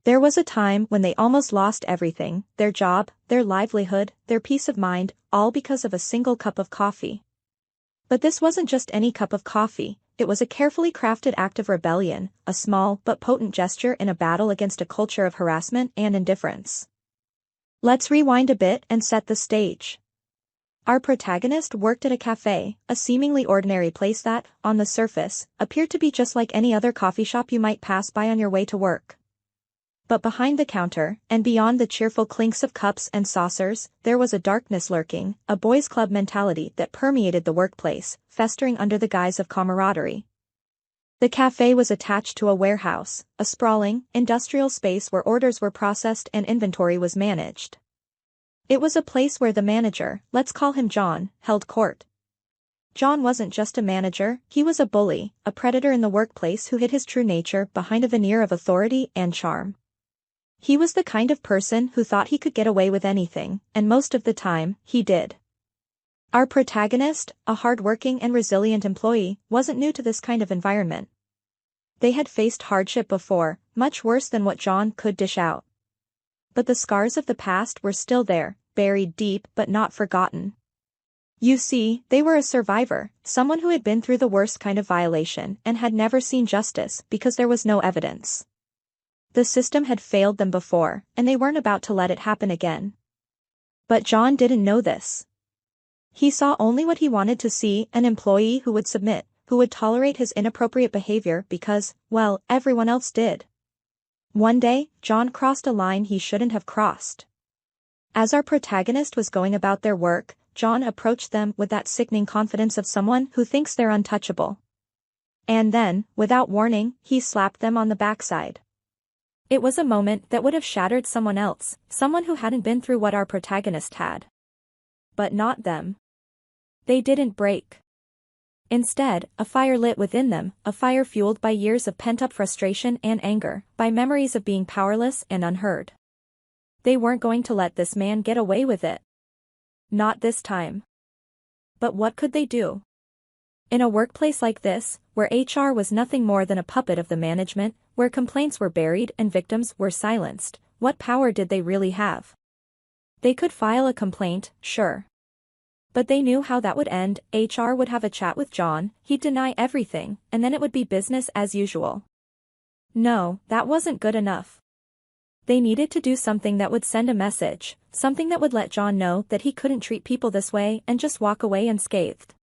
There was a time when they almost lost everything, their job, their livelihood, their peace of mind, all because of a single cup of coffee. But this wasn't just any cup of coffee, it was a carefully crafted act of rebellion, a small but potent gesture in a battle against a culture of harassment and indifference. Let's rewind a bit and set the stage. Our protagonist worked at a cafe, a seemingly ordinary place that, on the surface, appeared to be just like any other coffee shop you might pass by on your way to work. But behind the counter, and beyond the cheerful clinks of cups and saucers, there was a darkness lurking, a boys' club mentality that permeated the workplace, festering under the guise of camaraderie. The cafe was attached to a warehouse, a sprawling, industrial space where orders were processed and inventory was managed. It was a place where the manager, let's call him John, held court. John wasn't just a manager, he was a bully, a predator in the workplace who hid his true nature behind a veneer of authority and charm. He was the kind of person who thought he could get away with anything, and most of the time, he did. Our protagonist, a hard-working and resilient employee, wasn't new to this kind of environment. They had faced hardship before, much worse than what John could dish out. But the scars of the past were still there, buried deep but not forgotten. You see, they were a survivor, someone who had been through the worst kind of violation and had never seen justice because there was no evidence. The system had failed them before, and they weren't about to let it happen again. But John didn't know this. He saw only what he wanted to see, an employee who would submit, who would tolerate his inappropriate behavior because, well, everyone else did. One day, John crossed a line he shouldn't have crossed. As our protagonist was going about their work, John approached them with that sickening confidence of someone who thinks they're untouchable. And then, without warning, he slapped them on the backside. It was a moment that would have shattered someone else, someone who hadn't been through what our protagonist had. But not them. They didn't break. Instead, a fire lit within them, a fire fueled by years of pent-up frustration and anger, by memories of being powerless and unheard. They weren't going to let this man get away with it. Not this time. But what could they do? In a workplace like this, where HR was nothing more than a puppet of the management, where complaints were buried and victims were silenced, what power did they really have? They could file a complaint, sure. But they knew how that would end. HR would have a chat with John, he'd deny everything, and then it would be business as usual. No, that wasn't good enough. They needed to do something that would send a message, something that would let John know that he couldn't treat people this way and just walk away unscathed.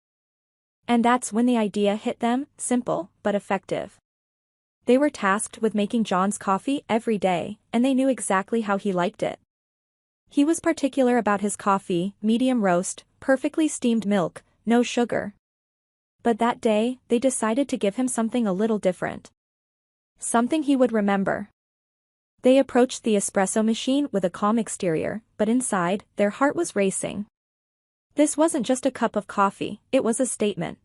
And that's when the idea hit them, simple, but effective. They were tasked with making John's coffee every day, and they knew exactly how he liked it. He was particular about his coffee, medium roast, perfectly steamed milk, no sugar. But that day, they decided to give him something a little different. Something he would remember. They approached the espresso machine with a calm exterior, but inside, their heart was racing. This wasn't just a cup of coffee, it was a statement.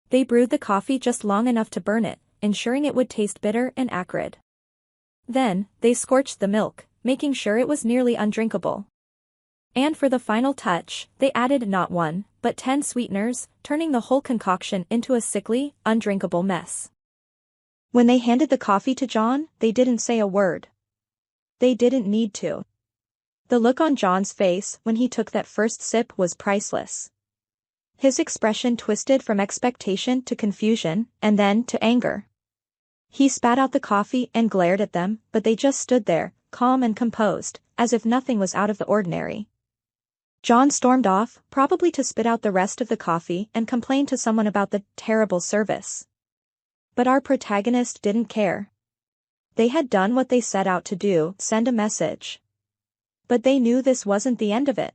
They brewed the coffee just long enough to burn it, ensuring it would taste bitter and acrid. Then, they scorched the milk, making sure it was nearly undrinkable. And for the final touch, they added not 1, but 10 sweeteners, turning the whole concoction into a sickly, undrinkable mess. When they handed the coffee to John, they didn't say a word. They didn't need to. The look on John's face when he took that first sip was priceless. His expression twisted from expectation to confusion, and then to anger. He spat out the coffee and glared at them, but they just stood there, calm and composed, as if nothing was out of the ordinary. John stormed off, probably to spit out the rest of the coffee and complain to someone about the terrible service. But our protagonist didn't care. They had done what they set out to do, send a message. But they knew this wasn't the end of it.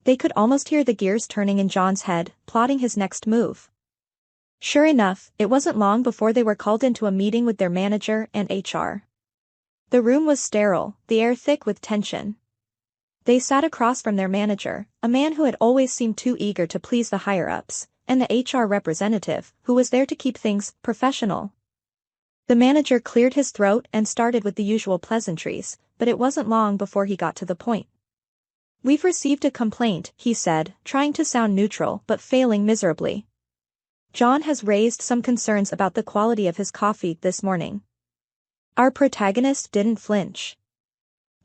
They could almost hear the gears turning in John's head, plotting his next move. Sure enough, it wasn't long before they were called into a meeting with their manager and HR. The room was sterile, the air thick with tension. They sat across from their manager, a man who had always seemed too eager to please the higher-ups, and the HR representative, who was there to keep things professional. The manager cleared his throat and started with the usual pleasantries, but it wasn't long before he got to the point. "We've received a complaint," he said, trying to sound neutral but failing miserably. "John has raised some concerns about the quality of his coffee this morning." Our protagonist didn't flinch.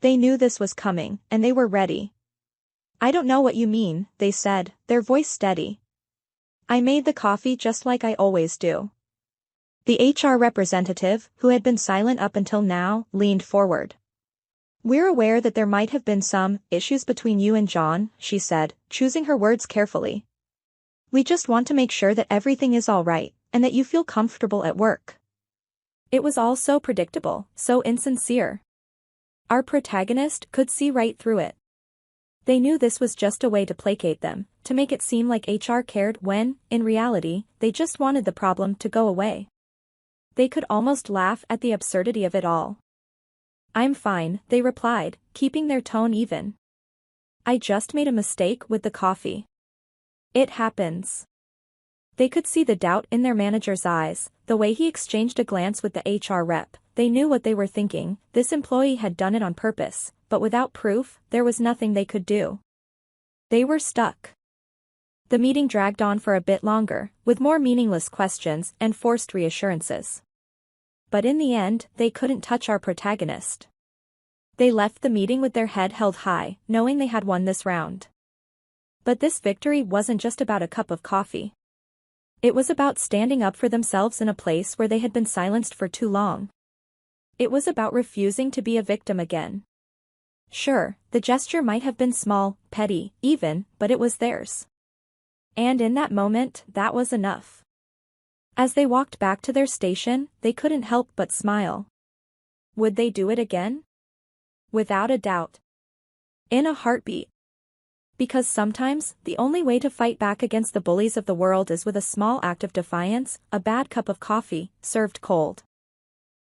They knew this was coming, and they were ready. I don't know what you mean, they said, their voice steady. I made the coffee just like I always do. The HR representative, who had been silent up until now, leaned forward. We're aware that there might have been some issues between you and John, she said, choosing her words carefully. We just want to make sure that everything is all right, and that you feel comfortable at work. It was all so predictable, so insincere. Our protagonist could see right through it. They knew this was just a way to placate them, to make it seem like HR cared when, in reality, they just wanted the problem to go away. They could almost laugh at the absurdity of it all. I'm fine, they replied, keeping their tone even. I just made a mistake with the coffee. It happens. They could see the doubt in their manager's eyes, the way he exchanged a glance with the HR rep. They knew what they were thinking, this employee had done it on purpose, but without proof, there was nothing they could do. They were stuck. The meeting dragged on for a bit longer, with more meaningless questions and forced reassurances. But in the end, they couldn't touch our protagonist. They left the meeting with their head held high, knowing they had won this round. But this victory wasn't just about a cup of coffee. It was about standing up for themselves in a place where they had been silenced for too long. It was about refusing to be a victim again. Sure, the gesture might have been small, petty, even, but it was theirs. And in that moment, that was enough. As they walked back to their station, they couldn't help but smile. Would they do it again? Without a doubt. In a heartbeat. Because sometimes, the only way to fight back against the bullies of the world is with a small act of defiance, a bad cup of coffee, served cold.